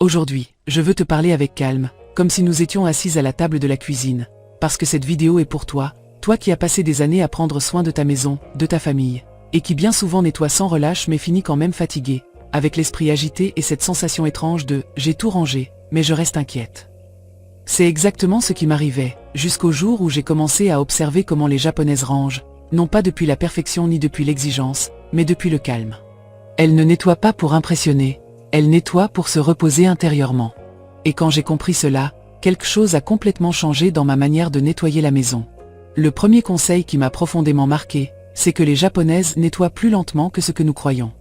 Aujourd'hui, je veux te parler avec calme, comme si nous étions assises à la table de la cuisine, parce que cette vidéo est pour toi, toi qui as passé des années à prendre soin de ta maison, de ta famille, et qui bien souvent nettoie sans relâche mais finit quand même fatigué, avec l'esprit agité et cette sensation étrange de « j'ai tout rangé, mais je reste inquiète ». C'est exactement ce qui m'arrivait, jusqu'au jour où j'ai commencé à observer comment les Japonaises rangent, non pas depuis la perfection ni depuis l'exigence, mais depuis le calme. Elles ne nettoient pas pour impressionner, elles nettoient pour se reposer intérieurement. Et quand j'ai compris cela, quelque chose a complètement changé dans ma manière de nettoyer la maison. Le premier conseil qui m'a profondément marqué, c'est que les Japonaises nettoient plus lentement que ce que nous croyons.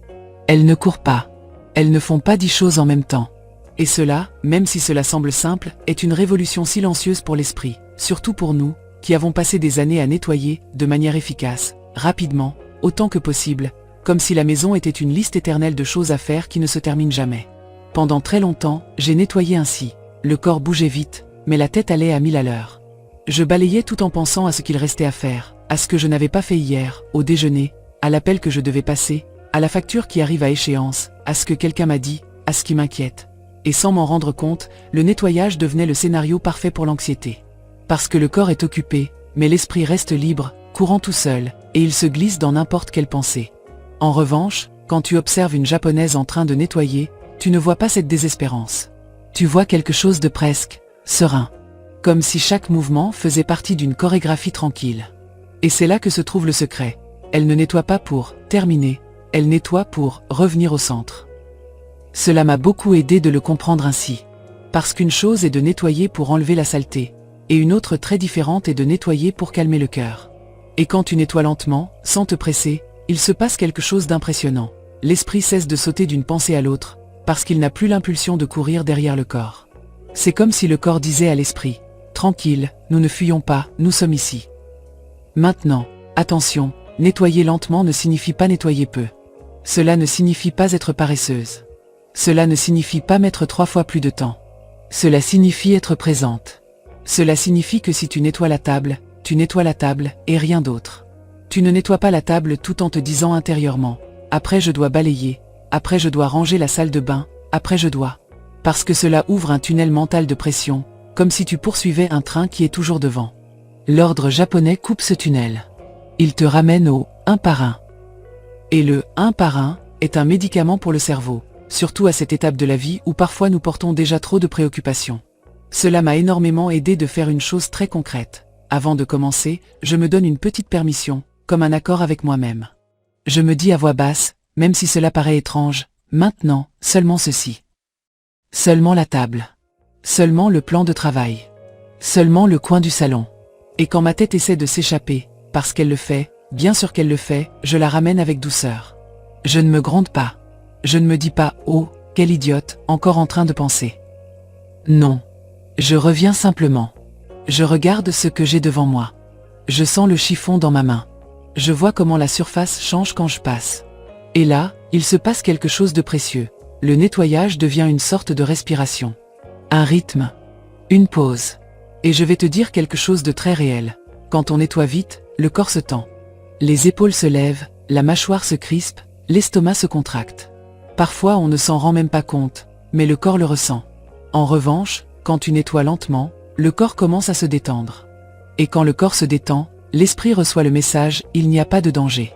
Elles ne courent pas. Elles ne font pas 10 choses en même temps. Et cela, même si cela semble simple, est une révolution silencieuse pour l'esprit, surtout pour nous, qui avons passé des années à nettoyer, de manière efficace, rapidement, autant que possible, comme si la maison était une liste éternelle de choses à faire qui ne se termine jamais. Pendant très longtemps, j'ai nettoyé ainsi. Le corps bougeait vite, mais la tête allait à 1000 à l'heure. Je balayais tout en pensant à ce qu'il restait à faire, à ce que je n'avais pas fait hier, au déjeuner, à l'appel que je devais passer, à la facture qui arrive à échéance, à ce que quelqu'un m'a dit, à ce qui m'inquiète. Et sans m'en rendre compte, le nettoyage devenait le scénario parfait pour l'anxiété. Parce que le corps est occupé, mais l'esprit reste libre, courant tout seul, et il se glisse dans n'importe quelle pensée. En revanche, quand tu observes une Japonaise en train de nettoyer, tu ne vois pas cette désespérance. Tu vois quelque chose de presque serein. Comme si chaque mouvement faisait partie d'une chorégraphie tranquille. Et c'est là que se trouve le secret. Elle ne nettoie pas pour terminer, elle nettoie pour revenir au centre. Cela m'a beaucoup aidé de le comprendre ainsi. Parce qu'une chose est de nettoyer pour enlever la saleté, et une autre très différente est de nettoyer pour calmer le cœur. Et quand tu nettoies lentement, sans te presser, il se passe quelque chose d'impressionnant. L'esprit cesse de sauter d'une pensée à l'autre, parce qu'il n'a plus l'impulsion de courir derrière le corps. C'est comme si le corps disait à l'esprit « Tranquille, nous ne fuyons pas, nous sommes ici ». Maintenant, attention, nettoyer lentement ne signifie pas nettoyer peu. Cela ne signifie pas être paresseuse. Cela ne signifie pas mettre 3 fois plus de temps. Cela signifie être présente. Cela signifie que si tu nettoies la table, tu nettoies la table et rien d'autre. Tu ne nettoies pas la table tout en te disant intérieurement « Après je dois balayer, après je dois ranger la salle de bain, après je dois… » Parce que cela ouvre un tunnel mental de pression, comme si tu poursuivais un train qui est toujours devant. L'ordre japonais coupe ce tunnel. Il te ramène au « un par un ». Et le « un par un » est un médicament pour le cerveau, surtout à cette étape de la vie où parfois nous portons déjà trop de préoccupations. Cela m'a énormément aidé de faire une chose très concrète. Avant de commencer, je me donne une petite permission, comme un accord avec moi-même. Je me dis à voix basse, même si cela paraît étrange, maintenant, seulement ceci. Seulement la table. Seulement le plan de travail. Seulement le coin du salon. Et quand ma tête essaie de s'échapper, parce qu'elle le fait, bien sûr qu'elle le fait, je la ramène avec douceur. Je ne me gronde pas. Je ne me dis pas « Oh, quelle idiote, encore en train de penser ». Non. Je reviens simplement. Je regarde ce que j'ai devant moi. Je sens le chiffon dans ma main. Je vois comment la surface change quand je passe. Et là, il se passe quelque chose de précieux. Le nettoyage devient une sorte de respiration. Un rythme. Une pause. Et je vais te dire quelque chose de très réel. Quand on nettoie vite, le corps se tend. Les épaules se lèvent, la mâchoire se crispe, l'estomac se contracte. Parfois on ne s'en rend même pas compte, mais le corps le ressent. En revanche, quand tu nettoies lentement, le corps commence à se détendre. Et quand le corps se détend, l'esprit reçoit le message « il n'y a pas de danger ».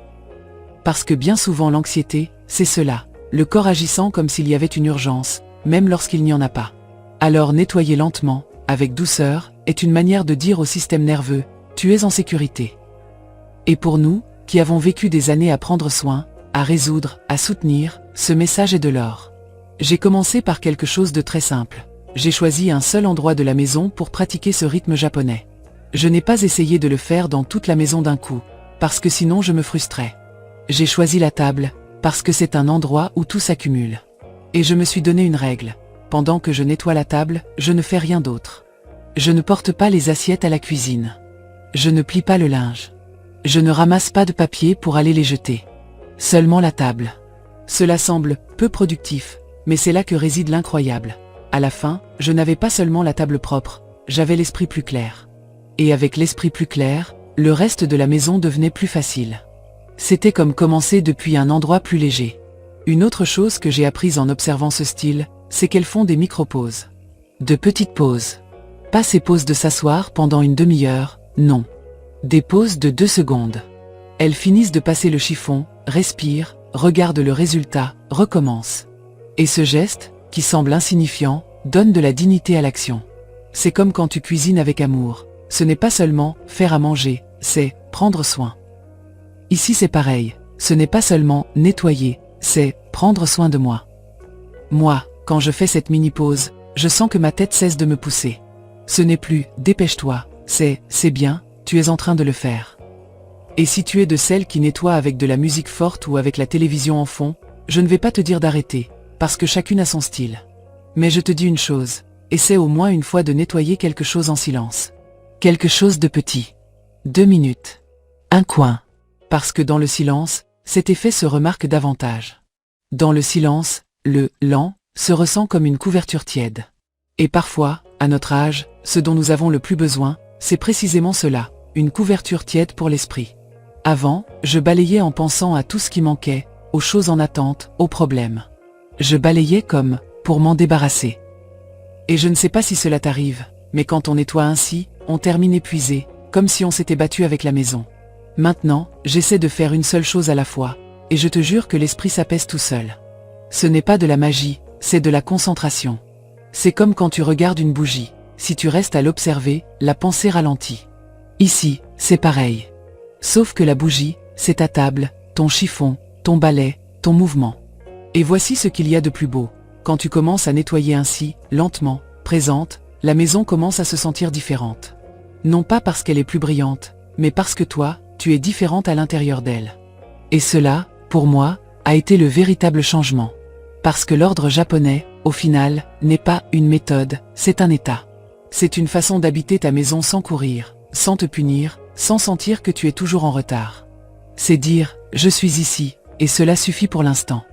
Parce que bien souvent l'anxiété, c'est cela, le corps agissant comme s'il y avait une urgence, même lorsqu'il n'y en a pas. Alors nettoyer lentement, avec douceur, est une manière de dire au système nerveux « tu es en sécurité ». Et pour nous, qui avons vécu des années à prendre soin, à résoudre, à soutenir, ce message est de l'or. J'ai commencé par quelque chose de très simple. J'ai choisi un seul endroit de la maison pour pratiquer ce rythme japonais. Je n'ai pas essayé de le faire dans toute la maison d'un coup, parce que sinon je me frustrais. J'ai choisi la table, parce que c'est un endroit où tout s'accumule. Et je me suis donné une règle. Pendant que je nettoie la table, je ne fais rien d'autre. Je ne porte pas les assiettes à la cuisine. Je ne plie pas le linge. Je ne ramasse pas de papier pour aller les jeter. Seulement la table. Cela semble peu productif, mais c'est là que réside l'incroyable. À la fin, je n'avais pas seulement la table propre, j'avais l'esprit plus clair. Et avec l'esprit plus clair, le reste de la maison devenait plus facile. C'était comme commencer depuis un endroit plus léger. Une autre chose que j'ai apprise en observant ce style, c'est qu'elles font des micro-pauses. De petites pauses. Pas ces pauses de s'asseoir pendant une demi-heure, non. Des pauses de 2 secondes. Elles finissent de passer le chiffon, respirent, regardent le résultat, recommencent. Et ce geste, qui semble insignifiant, donne de la dignité à l'action. C'est comme quand tu cuisines avec amour. Ce n'est pas seulement faire à manger, c'est prendre soin. Ici c'est pareil, ce n'est pas seulement nettoyer, c'est prendre soin de moi. Moi, quand je fais cette mini-pause, je sens que ma tête cesse de me pousser. Ce n'est plus « dépêche-toi », c'est bien, tu es en train de le faire. Et si tu es de celles qui nettoient avec de la musique forte ou avec la télévision en fond, je ne vais pas te dire d'arrêter, parce que chacune a son style. Mais je te dis une chose, essaie au moins une fois de nettoyer quelque chose en silence. Quelque chose de petit. 2 minutes. Un coin. Parce que dans le silence, cet effet se remarque davantage. Dans le silence, le « lent » se ressent comme une couverture tiède. Et parfois, à notre âge, ce dont nous avons le plus besoin, c'est précisément cela, une couverture tiède pour l'esprit. Avant, je balayais en pensant à tout ce qui manquait, aux choses en attente, aux problèmes. Je balayais comme pour m'en débarrasser. Et je ne sais pas si cela t'arrive, mais quand on nettoie ainsi, on termine épuisé, comme si on s'était battu avec la maison. Maintenant, j'essaie de faire une seule chose à la fois, et je te jure que l'esprit s'apaise tout seul. Ce n'est pas de la magie, c'est de la concentration. C'est comme quand tu regardes une bougie, si tu restes à l'observer, la pensée ralentit. Ici, c'est pareil. Sauf que la bougie, c'est ta table, ton chiffon, ton balai, ton mouvement. Et voici ce qu'il y a de plus beau. Quand tu commences à nettoyer ainsi, lentement, présente, la maison commence à se sentir différente. Non pas parce qu'elle est plus brillante, mais parce que toi, tu es différente à l'intérieur d'elle. Et cela, pour moi, a été le véritable changement. Parce que l'ordre japonais, au final, n'est pas une méthode, c'est un état. C'est une façon d'habiter ta maison sans courir, sans te punir, sans sentir que tu es toujours en retard. C'est dire, je suis ici, et cela suffit pour l'instant.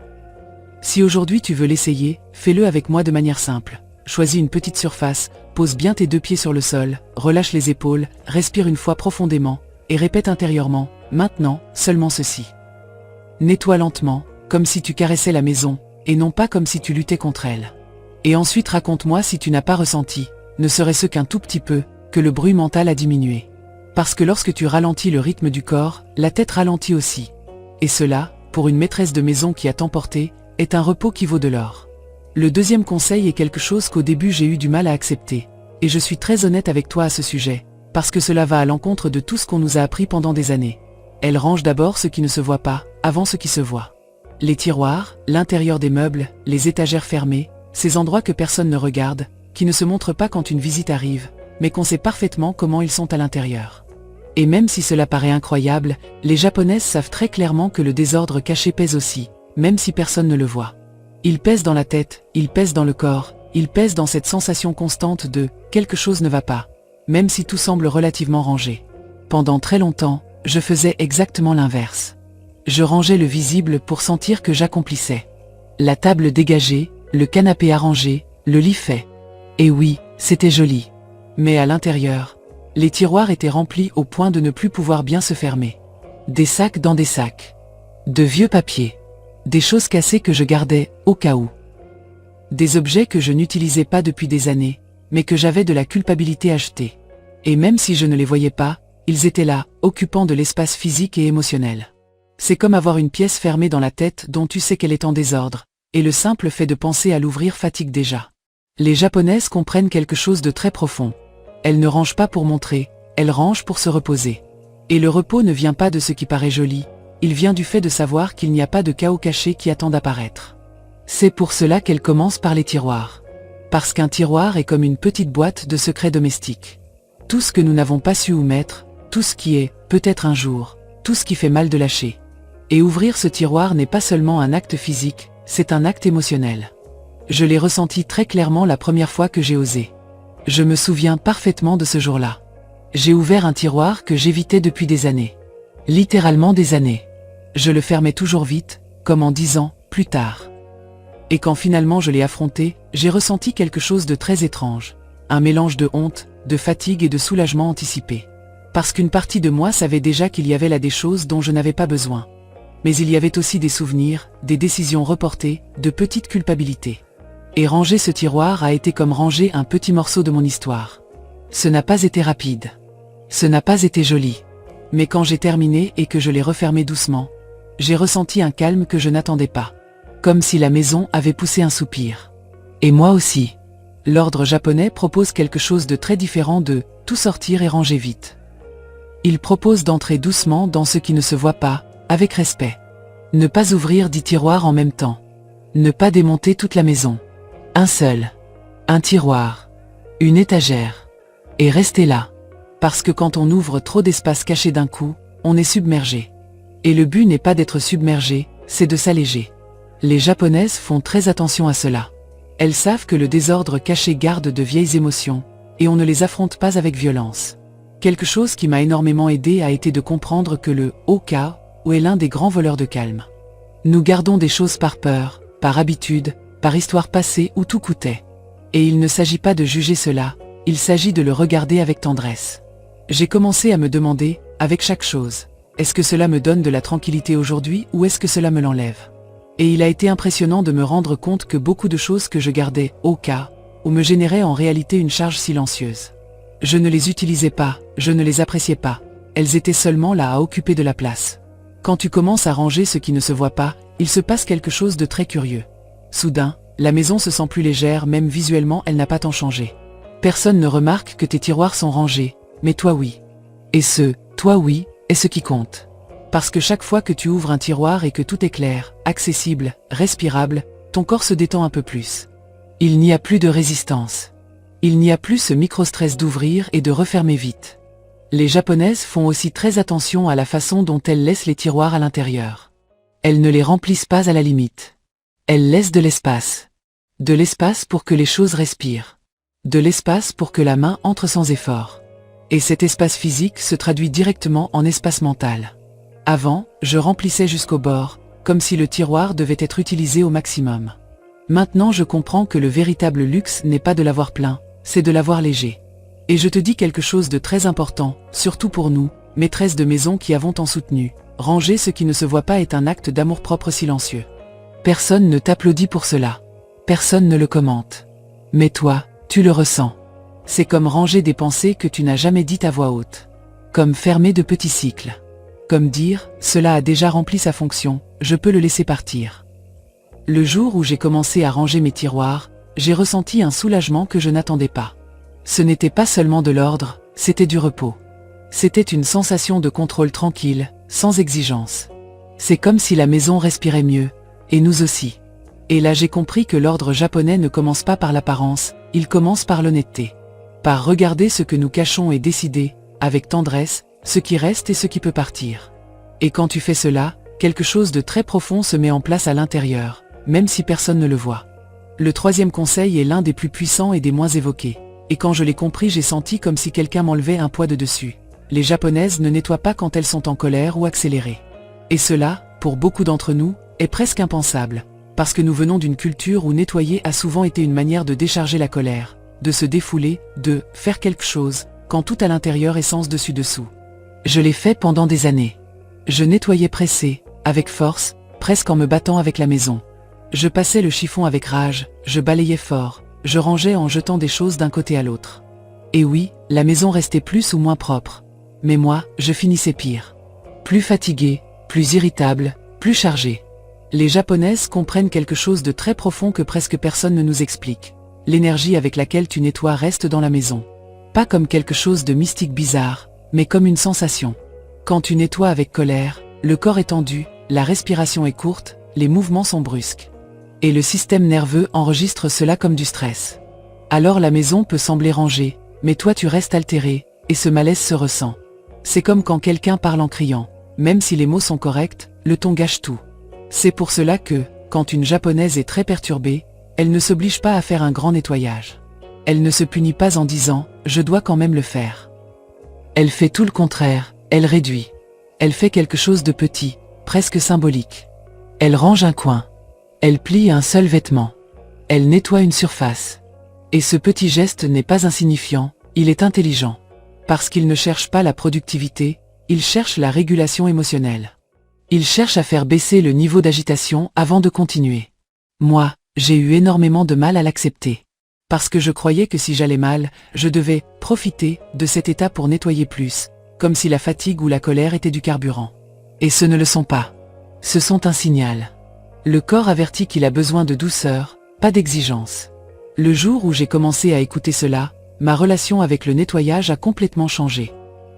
Si aujourd'hui tu veux l'essayer, fais-le avec moi de manière simple. Choisis une petite surface, pose bien tes 2 pieds sur le sol, relâche les épaules, respire une fois profondément, et répète intérieurement, maintenant, seulement ceci. Nettoie lentement, comme si tu caressais la maison, et non pas comme si tu luttais contre elle. Et ensuite raconte-moi si tu n'as pas ressenti, ne serait-ce qu'un tout petit peu, que le bruit mental a diminué. Parce que lorsque tu ralentis le rythme du corps, la tête ralentit aussi. Et cela, pour une maîtresse de maison qui a tant porté, est un repos qui vaut de l'or. Le deuxième conseil est quelque chose qu'au début j'ai eu du mal à accepter. Et je suis très honnête avec toi à ce sujet, parce que cela va à l'encontre de tout ce qu'on nous a appris pendant des années. Elle range d'abord ce qui ne se voit pas, avant ce qui se voit. Les tiroirs, l'intérieur des meubles, les étagères fermées, ces endroits que personne ne regarde, qui ne se montrent pas quand une visite arrive, mais qu'on sait parfaitement comment ils sont à l'intérieur. Et même si cela paraît incroyable, les Japonaises savent très clairement que le désordre caché pèse aussi, même si personne ne le voit. Il pèse dans la tête, il pèse dans le corps, il pèse dans cette sensation constante de « quelque chose ne va pas », même si tout semble relativement rangé. Pendant très longtemps, je faisais exactement l'inverse. Je rangeais le visible pour sentir que j'accomplissais. La table dégagée, le canapé arrangé, le lit fait. Et oui, c'était joli. Mais à l'intérieur, les tiroirs étaient remplis au point de ne plus pouvoir bien se fermer. Des sacs dans des sacs. De vieux papiers. Des choses cassées que je gardais, au cas où. Des objets que je n'utilisais pas depuis des années, mais que j'avais de la culpabilité à jeter. Et même si je ne les voyais pas, ils étaient là, occupant de l'espace physique et émotionnel. C'est comme avoir une pièce fermée dans la tête dont tu sais qu'elle est en désordre, et le simple fait de penser à l'ouvrir fatigue déjà. Les Japonaises comprennent quelque chose de très profond. Elles ne rangent pas pour montrer, elles rangent pour se reposer. Et le repos ne vient pas de ce qui paraît joli, il vient du fait de savoir qu'il n'y a pas de chaos caché qui attend d'apparaître. C'est pour cela qu'elles commencent par les tiroirs. Parce qu'un tiroir est comme une petite boîte de secrets domestiques. Tout ce que nous n'avons pas su où mettre, tout ce qui est, peut-être un jour, tout ce qui fait mal de lâcher. Et ouvrir ce tiroir n'est pas seulement un acte physique, c'est un acte émotionnel. Je l'ai ressenti très clairement la première fois que j'ai osé. Je me souviens parfaitement de ce jour-là. J'ai ouvert un tiroir que j'évitais depuis des années. Littéralement des années. Je le fermais toujours vite, comme en disant « plus tard ». Et quand finalement je l'ai affronté, j'ai ressenti quelque chose de très étrange. Un mélange de honte, de fatigue et de soulagement anticipé. Parce qu'une partie de moi savait déjà qu'il y avait là des choses dont je n'avais pas besoin. Mais il y avait aussi des souvenirs, des décisions reportées, de petites culpabilités. Et ranger ce tiroir a été comme ranger un petit morceau de mon histoire. Ce n'a pas été rapide. Ce n'a pas été joli. Mais quand j'ai terminé et que je l'ai refermé doucement, j'ai ressenti un calme que je n'attendais pas. Comme si la maison avait poussé un soupir. Et moi aussi. L'ordre japonais propose quelque chose de très différent de « tout sortir et ranger vite ». Il propose d'entrer doucement dans ce qui ne se voit pas, avec respect. Ne pas ouvrir 10 tiroirs en même temps. Ne pas démonter toute la maison. Un seul. Un tiroir. Une étagère. Et rester là. Parce que quand on ouvre trop d'espace caché d'un coup, on est submergé. Et le but n'est pas d'être submergé, c'est de s'alléger. Les Japonaises font très attention à cela. Elles savent que le désordre caché garde de vieilles émotions, et on ne les affronte pas avec violence. Quelque chose qui m'a énormément aidé a été de comprendre que le « Oka » est l'un des grands voleurs de calme. Nous gardons des choses par peur, par habitude, par histoire passée où tout coûtait. Et il ne s'agit pas de juger cela, il s'agit de le regarder avec tendresse. J'ai commencé à me demander, avec chaque chose, est-ce que cela me donne de la tranquillité aujourd'hui ou est-ce que cela me l'enlève? Et il a été impressionnant de me rendre compte que beaucoup de choses que je gardais au cas où me généraient en réalité une charge silencieuse. Je ne les utilisais pas, je ne les appréciais pas, elles étaient seulement là à occuper de la place. Quand tu commences à ranger ce qui ne se voit pas, il se passe quelque chose de très curieux. Soudain, la maison se sent plus légère, même visuellement elle n'a pas tant changé. Personne ne remarque que tes tiroirs sont rangés, mais toi oui. Et ce « toi oui » est ce qui compte. Parce que chaque fois que tu ouvres un tiroir et que tout est clair, accessible, respirable, ton corps se détend un peu plus. Il n'y a plus de résistance. Il n'y a plus ce micro-stress d'ouvrir et de refermer vite. Les Japonaises font aussi très attention à la façon dont elles laissent les tiroirs à l'intérieur. Elles ne les remplissent pas à la limite. Elles laissent de l'espace. De l'espace pour que les choses respirent. De l'espace pour que la main entre sans effort. Et cet espace physique se traduit directement en espace mental. Avant, je remplissais jusqu'au bord, comme si le tiroir devait être utilisé au maximum. Maintenant je comprends que le véritable luxe n'est pas de l'avoir plein, c'est de l'avoir léger. Et je te dis quelque chose de très important, surtout pour nous, maîtresses de maison qui avons tant soutenu. Ranger ce qui ne se voit pas est un acte d'amour-propre silencieux. Personne ne t'applaudit pour cela. Personne ne le commente. Mais toi, tu le ressens. C'est comme ranger des pensées que tu n'as jamais dites à voix haute. Comme fermer de petits cycles. Comme dire, cela a déjà rempli sa fonction, je peux le laisser partir. Le jour où j'ai commencé à ranger mes tiroirs, j'ai ressenti un soulagement que je n'attendais pas. Ce n'était pas seulement de l'ordre, c'était du repos. C'était une sensation de contrôle tranquille, sans exigence. C'est comme si la maison respirait mieux, et nous aussi. Et là j'ai compris que l'ordre japonais ne commence pas par l'apparence, il commence par l'honnêteté. Par regarder ce que nous cachons et décider, avec tendresse, ce qui reste et ce qui peut partir. Et quand tu fais cela, quelque chose de très profond se met en place à l'intérieur, même si personne ne le voit. Le troisième conseil est l'un des plus puissants et des moins évoqués. Et quand je l'ai compris, j'ai senti comme si quelqu'un m'enlevait un poids de dessus. Les Japonaises ne nettoient pas quand elles sont en colère ou accélérées. Et cela, pour beaucoup d'entre nous, est presque impensable. Parce que nous venons d'une culture où nettoyer a souvent été une manière de décharger la colère, de se défouler, de faire quelque chose, quand tout à l'intérieur est sens dessus-dessous. Je l'ai fait pendant des années. Je nettoyais pressé, avec force, presque en me battant avec la maison. Je passais le chiffon avec rage, je balayais fort, je rangeais en jetant des choses d'un côté à l'autre. Et oui, la maison restait plus ou moins propre. Mais moi, je finissais pire. Plus fatigué, plus irritable, plus chargé. Les Japonaises comprennent quelque chose de très profond que presque personne ne nous explique. L'énergie avec laquelle tu nettoies reste dans la maison. Pas comme quelque chose de mystique bizarre, mais comme une sensation. Quand tu nettoies avec colère, le corps est tendu, la respiration est courte, les mouvements sont brusques. Et le système nerveux enregistre cela comme du stress. Alors la maison peut sembler rangée, mais toi tu restes altéré, et ce malaise se ressent. C'est comme quand quelqu'un parle en criant. Même si les mots sont corrects, le ton gâche tout. C'est pour cela que, quand une Japonaise est très perturbée, elle ne s'oblige pas à faire un grand nettoyage. Elle ne se punit pas en disant « je dois quand même le faire ». Elle fait tout le contraire, elle réduit. Elle fait quelque chose de petit, presque symbolique. Elle range un coin. Elle plie un seul vêtement. Elle nettoie une surface. Et ce petit geste n'est pas insignifiant, il est intelligent. Parce qu'il ne cherche pas la productivité, il cherche la régulation émotionnelle. Il cherche à faire baisser le niveau d'agitation avant de continuer. Moi, J'ai eu énormément de mal à l'accepter. Parce que je croyais que si j'allais mal, je devais profiter de cet état pour nettoyer plus, comme si la fatigue ou la colère étaient du carburant. Et ce ne le sont pas. Ce sont un signal. Le corps avertit qu'il a besoin de douceur, pas d'exigence. Le jour où j'ai commencé à écouter cela, ma relation avec le nettoyage a complètement changé.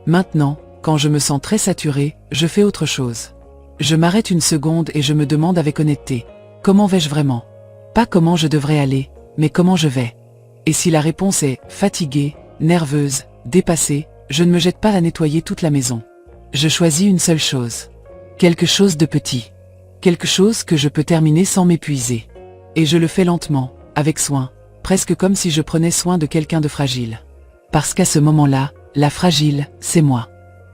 Maintenant, quand je me sens très saturé, je fais autre chose. Je m'arrête une seconde et je me demande avec honnêteté, comment vais-je vraiment? Pas comment je devrais aller, mais comment je vais. Et si la réponse est fatiguée, nerveuse, dépassée, je ne me jette pas à nettoyer toute la maison. Je choisis une seule chose. Quelque chose de petit. Quelque chose que je peux terminer sans m'épuiser. Et je le fais lentement, avec soin, presque comme si je prenais soin de quelqu'un de fragile. Parce qu'à ce moment-là, la fragile, c'est moi.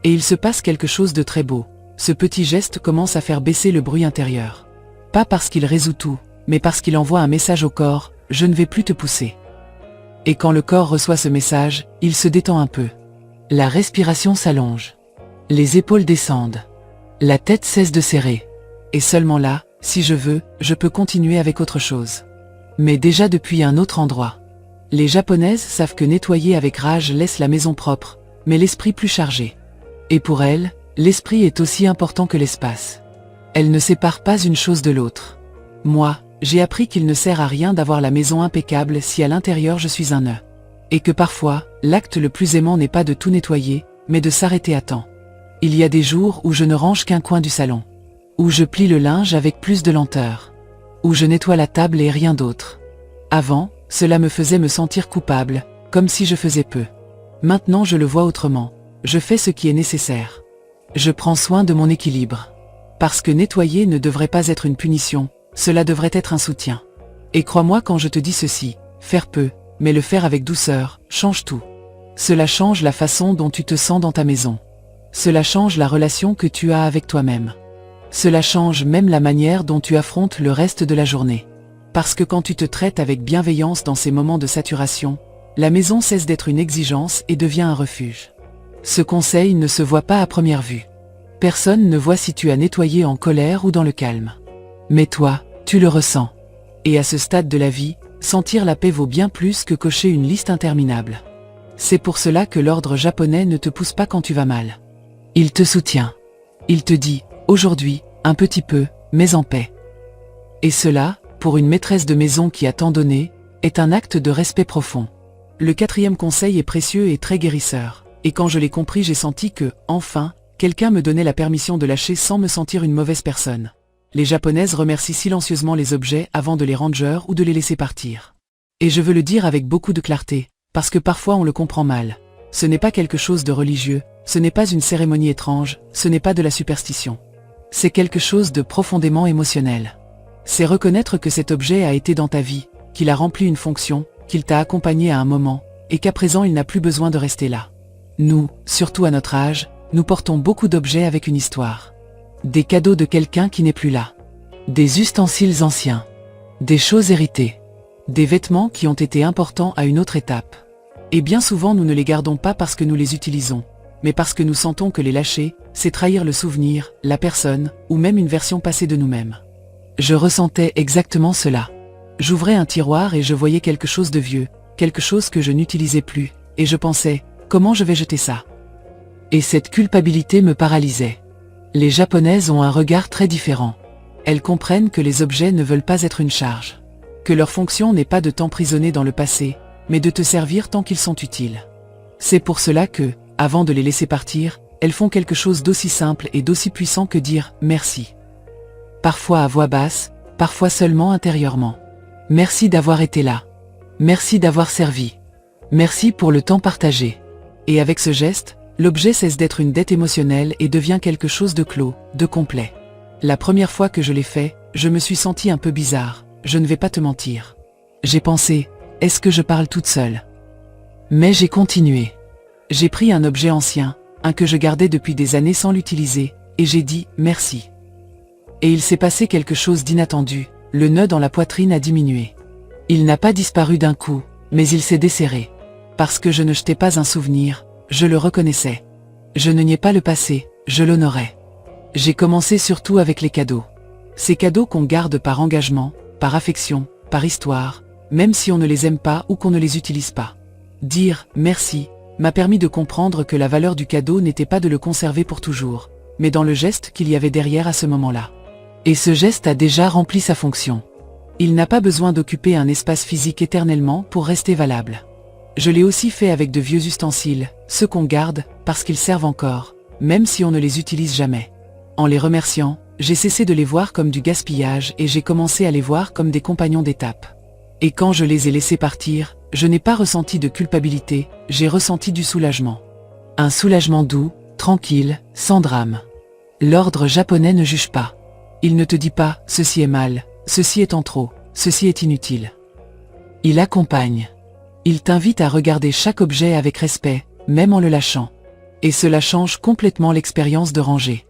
Et il se passe quelque chose de très beau. Ce petit geste commence à faire baisser le bruit intérieur. Pas parce qu'il résout tout, mais parce qu'il envoie un message au corps, je ne vais plus te pousser. Et quand le corps reçoit ce message, il se détend un peu. La respiration s'allonge. Les épaules descendent. La tête cesse de serrer. Et seulement là, si je veux, je peux continuer avec autre chose. Mais déjà depuis un autre endroit. Les Japonaises savent que nettoyer avec rage laisse la maison propre, mais l'esprit plus chargé. Et pour elles, l'esprit est aussi important que l'espace. Elles ne séparent pas une chose de l'autre. Moi, j'ai appris qu'il ne sert à rien d'avoir la maison impeccable si à l'intérieur je suis un nœud. Et que parfois, l'acte le plus aimant n'est pas de tout nettoyer, mais de s'arrêter à temps. Il y a des jours où je ne range qu'un coin du salon. Où je plie le linge avec plus de lenteur. Où je nettoie la table et rien d'autre. Avant, cela me faisait me sentir coupable, comme si je faisais peu. Maintenant je le vois autrement. Je fais ce qui est nécessaire. Je prends soin de mon équilibre. Parce que nettoyer ne devrait pas être une punition, cela devrait être un soutien. Et crois-moi quand je te dis ceci, faire peu, mais le faire avec douceur, change tout. Cela change la façon dont tu te sens dans ta maison. Cela change la relation que tu as avec toi-même. Cela change même la manière dont tu affrontes le reste de la journée. Parce que quand tu te traites avec bienveillance dans ces moments de saturation, la maison cesse d'être une exigence et devient un refuge. Ce conseil ne se voit pas à première vue. Personne ne voit si tu as nettoyé en colère ou dans le calme. Mais toi, tu le ressens. Et à ce stade de la vie, sentir la paix vaut bien plus que cocher une liste interminable. C'est pour cela que l'ordre japonais ne te pousse pas quand tu vas mal. Il te soutient. Il te dit, aujourd'hui, un petit peu, mais en paix. Et cela, pour une maîtresse de maison qui a tant donné, est un acte de respect profond. Le 4e conseil est précieux et très guérisseur. Et quand je l'ai compris, j'ai senti que, enfin, quelqu'un me donnait la permission de lâcher sans me sentir une mauvaise personne. Les Japonaises remercient silencieusement les objets avant de les ranger ou de les laisser partir. Et je veux le dire avec beaucoup de clarté, parce que parfois on le comprend mal. Ce n'est pas quelque chose de religieux, ce n'est pas une cérémonie étrange, ce n'est pas de la superstition. C'est quelque chose de profondément émotionnel. C'est reconnaître que cet objet a été dans ta vie, qu'il a rempli une fonction, qu'il t'a accompagné à un moment, et qu'à présent il n'a plus besoin de rester là. Nous, surtout à notre âge, nous portons beaucoup d'objets avec une histoire. Des cadeaux de quelqu'un qui n'est plus là. Des ustensiles anciens. Des choses héritées. Des vêtements qui ont été importants à une autre étape. Et bien souvent nous ne les gardons pas parce que nous les utilisons, mais parce que nous sentons que les lâcher, c'est trahir le souvenir, la personne, ou même une version passée de nous-mêmes. Je ressentais exactement cela. J'ouvrais un tiroir et je voyais quelque chose de vieux, quelque chose que je n'utilisais plus, et je pensais, comment je vais jeter ça? Et cette culpabilité me paralysait. Les Japonaises ont un regard très différent. Elles comprennent que les objets ne veulent pas être une charge. Que leur fonction n'est pas de t'emprisonner dans le passé, mais de te servir tant qu'ils sont utiles. C'est pour cela que, avant de les laisser partir, elles font quelque chose d'aussi simple et d'aussi puissant que dire « merci ». Parfois à voix basse, parfois seulement intérieurement. Merci d'avoir été là. Merci d'avoir servi. Merci pour le temps partagé. Et avec ce geste, l'objet cesse d'être une dette émotionnelle et devient quelque chose de clos, de complet. La première fois que je l'ai fait, je me suis sentie un peu bizarre, je ne vais pas te mentir. J'ai pensé, est-ce que je parle toute seule? Mais j'ai continué. J'ai pris un objet ancien, un que je gardais depuis des années sans l'utiliser, et j'ai dit « merci ». Et il s'est passé quelque chose d'inattendu, le nœud dans la poitrine a diminué. Il n'a pas disparu d'un coup, mais il s'est desserré. Parce que je ne jetais pas un souvenir, je le reconnaissais. Je ne niais pas le passé, je l'honorais. J'ai commencé surtout avec les cadeaux. Ces cadeaux qu'on garde par engagement, par affection, par histoire, même si on ne les aime pas ou qu'on ne les utilise pas. Dire « merci » m'a permis de comprendre que la valeur du cadeau n'était pas de le conserver pour toujours, mais dans le geste qu'il y avait derrière à ce moment-là. Et ce geste a déjà rempli sa fonction. Il n'a pas besoin d'occuper un espace physique éternellement pour rester valable. Je l'ai aussi fait avec de vieux ustensiles, ceux qu'on garde parce qu'ils servent encore, même si on ne les utilise jamais. En les remerciant, j'ai cessé de les voir comme du gaspillage et j'ai commencé à les voir comme des compagnons d'étape. Et quand je les ai laissés partir, je n'ai pas ressenti de culpabilité, j'ai ressenti du soulagement. Un soulagement doux, tranquille, sans drame. L'ordre japonais ne juge pas. Il ne te dit pas « ceci est mal », « ceci est en trop », « ceci est inutile ». Il accompagne. Il t'invite à regarder chaque objet avec respect, même en le lâchant. Et cela change complètement l'expérience de ranger.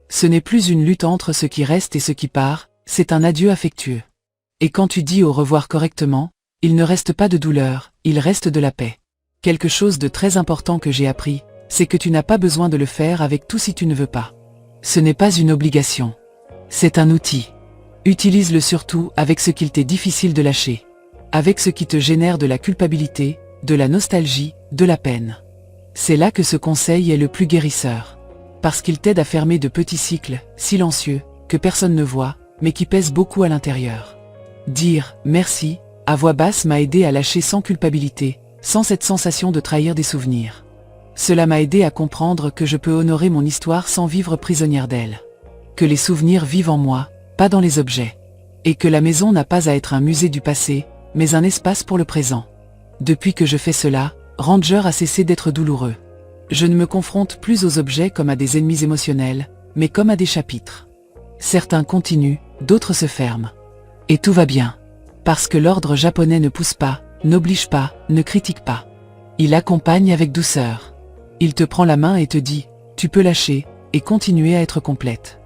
Ce n'est plus une lutte entre ce qui reste et ce qui part, c'est un adieu affectueux. Et quand tu dis au revoir correctement, il ne reste pas de douleur, il reste de la paix. Quelque chose de très important que j'ai appris, c'est que tu n'as pas besoin de le faire avec tout si tu ne veux pas. Ce n'est pas une obligation. C'est un outil. Utilise-le surtout avec ce qu'il t'est difficile de lâcher. Avec ce qui te génère de la culpabilité, de la nostalgie, de la peine. C'est là que ce conseil est le plus guérisseur. Parce qu'il t'aide à fermer de petits cycles, silencieux, que personne ne voit, mais qui pèsent beaucoup à l'intérieur. Dire « merci » à voix basse m'a aidé à lâcher sans culpabilité, sans cette sensation de trahir des souvenirs. Cela m'a aidé à comprendre que je peux honorer mon histoire sans vivre prisonnière d'elle. Que les souvenirs vivent en moi, pas dans les objets. Et que la maison n'a pas à être un musée du passé, mais un espace pour le présent. Depuis que je fais cela, Ranger a cessé d'être douloureux. Je ne me confronte plus aux objets comme à des ennemis émotionnels, mais comme à des chapitres. Certains continuent, d'autres se ferment. Et tout va bien. Parce que l'ordre japonais ne pousse pas, n'oblige pas, ne critique pas. Il accompagne avec douceur. Il te prend la main et te dit « tu peux lâcher » et continuer à être complète.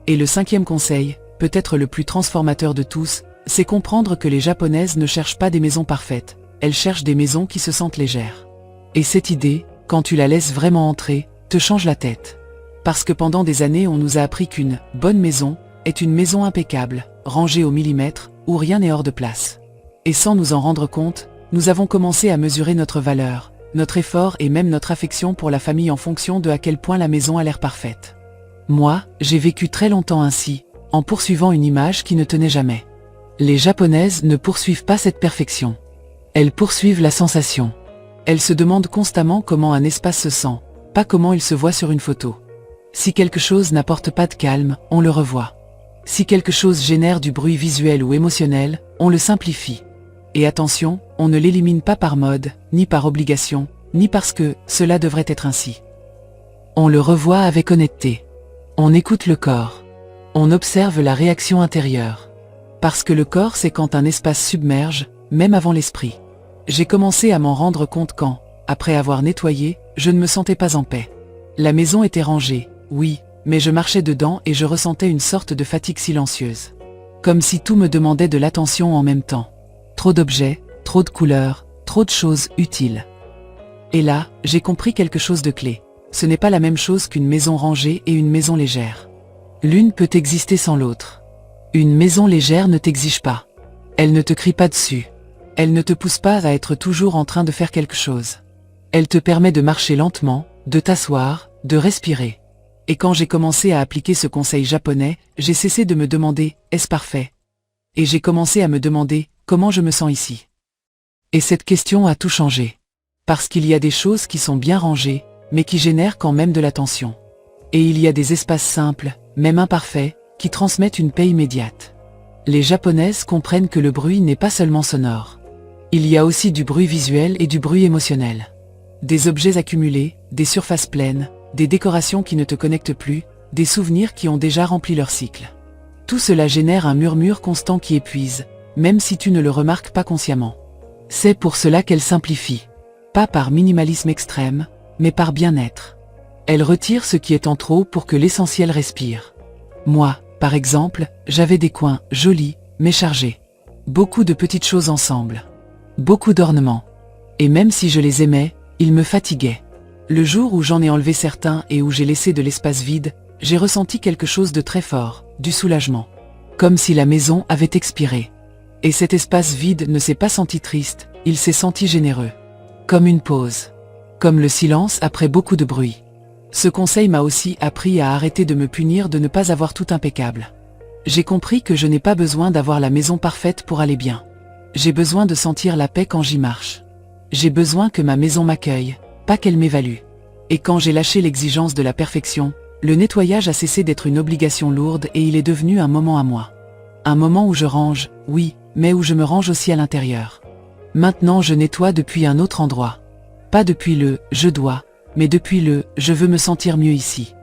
Et le 5e conseil, peut-être le plus transformateur de tous, c'est comprendre que les Japonaises ne cherchent pas des maisons parfaites, elles cherchent des maisons qui se sentent légères. Et cette idée, quand tu la laisses vraiment entrer, te change la tête. Parce que pendant des années on nous a appris qu'une « bonne maison » est une maison impeccable, rangée au millimètre, où rien n'est hors de place. Et sans nous en rendre compte, nous avons commencé à mesurer notre valeur, notre effort et même notre affection pour la famille en fonction de à quel point la maison a l'air parfaite. Moi, j'ai vécu très longtemps ainsi, en poursuivant une image qui ne tenait jamais. Les Japonaises ne poursuivent pas cette perfection. Elles poursuivent la sensation. Elles se demandent constamment comment un espace se sent, pas comment il se voit sur une photo. Si quelque chose n'apporte pas de calme, on le revoit. Si quelque chose génère du bruit visuel ou émotionnel, on le simplifie. Et attention, on ne l'élimine pas par mode, ni par obligation, ni parce que cela devrait être ainsi. On le revoit avec honnêteté. On écoute le corps. On observe la réaction intérieure. Parce que le corps, c'est quand un espace submerge, même avant l'esprit. J'ai commencé à m'en rendre compte quand, après avoir nettoyé, je ne me sentais pas en paix. La maison était rangée, oui, mais je marchais dedans et je ressentais une sorte de fatigue silencieuse. Comme si tout me demandait de l'attention en même temps. Trop d'objets, trop de couleurs, trop de choses utiles. Et là, j'ai compris quelque chose de clé. Ce n'est pas la même chose qu'une maison rangée et une maison légère. L'une peut exister sans l'autre. Une maison légère ne t'exige pas. Elle ne te crie pas dessus. Elle ne te pousse pas à être toujours en train de faire quelque chose. Elle te permet de marcher lentement, de t'asseoir, de respirer. Et quand j'ai commencé à appliquer ce conseil japonais, j'ai cessé de me demander « est-ce parfait ?» Et j'ai commencé à me demander « comment je me sens ici ?» Et cette question a tout changé. Parce qu'il y a des choses qui sont bien rangées, mais qui génèrent quand même de l'attention. Et il y a des espaces simples, même imparfaits, qui transmettent une paix immédiate. Les Japonaises comprennent que le bruit n'est pas seulement sonore. Il y a aussi du bruit visuel et du bruit émotionnel. Des objets accumulés, des surfaces pleines, des décorations qui ne te connectent plus, des souvenirs qui ont déjà rempli leur cycle. Tout cela génère un murmure constant qui épuise, même si tu ne le remarques pas consciemment. C'est pour cela qu'elle simplifie. Pas par minimalisme extrême, mais par bien-être. Elle retire ce qui est en trop pour que l'essentiel respire. Moi, par exemple, j'avais des coins jolis, mais chargés. Beaucoup de petites choses ensemble. Beaucoup d'ornements. Et même si je les aimais, ils me fatiguaient. Le jour où j'en ai enlevé certains et où j'ai laissé de l'espace vide, j'ai ressenti quelque chose de très fort, du soulagement. Comme si la maison avait expiré. Et cet espace vide ne s'est pas senti triste, il s'est senti généreux. Comme une pause. Comme le silence après beaucoup de bruit. Ce conseil m'a aussi appris à arrêter de me punir de ne pas avoir tout impeccable. J'ai compris que je n'ai pas besoin d'avoir la maison parfaite pour aller bien. J'ai besoin de sentir la paix quand j'y marche. J'ai besoin que ma maison m'accueille, pas qu'elle m'évalue. Et quand j'ai lâché l'exigence de la perfection, le nettoyage a cessé d'être une obligation lourde et il est devenu un moment à moi. Un moment où je range, oui, mais où je me range aussi à l'intérieur. Maintenant je nettoie depuis un autre endroit. Pas depuis le « je dois », mais depuis le « je veux me sentir mieux ici ».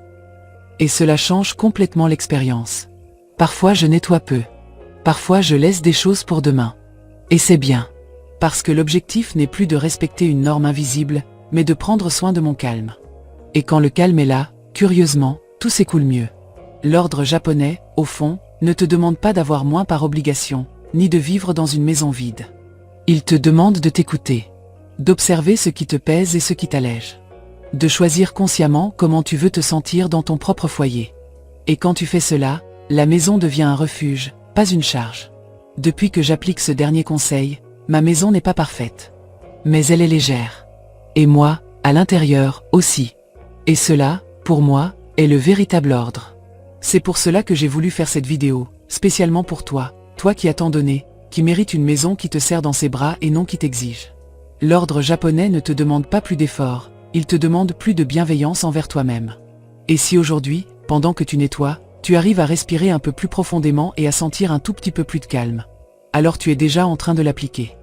Et cela change complètement l'expérience. Parfois je nettoie peu. Parfois je laisse des choses pour demain. Et c'est bien. Parce que l'objectif n'est plus de respecter une norme invisible, mais de prendre soin de mon calme. Et quand le calme est là, curieusement, tout s'écoule mieux. L'ordre japonais, au fond, ne te demande pas d'avoir moins par obligation, ni de vivre dans une maison vide. Il te demande de t'écouter. D'observer ce qui te pèse et ce qui t'allège. De choisir consciemment comment tu veux te sentir dans ton propre foyer. Et quand tu fais cela, la maison devient un refuge, pas une charge. Depuis que j'applique ce dernier conseil, ma maison n'est pas parfaite. Mais elle est légère. Et moi, à l'intérieur, aussi. Et cela, pour moi, est le véritable ordre. C'est pour cela que j'ai voulu faire cette vidéo, spécialement pour toi, toi qui as tant donné, qui mérite une maison qui te serre dans ses bras et non qui t'exige. L'ordre japonais ne te demande pas plus d'efforts, il te demande plus de bienveillance envers toi-même. Et si aujourd'hui, pendant que tu nettoies, tu arrives à respirer un peu plus profondément et à sentir un tout petit peu plus de calme, alors tu es déjà en train de l'appliquer.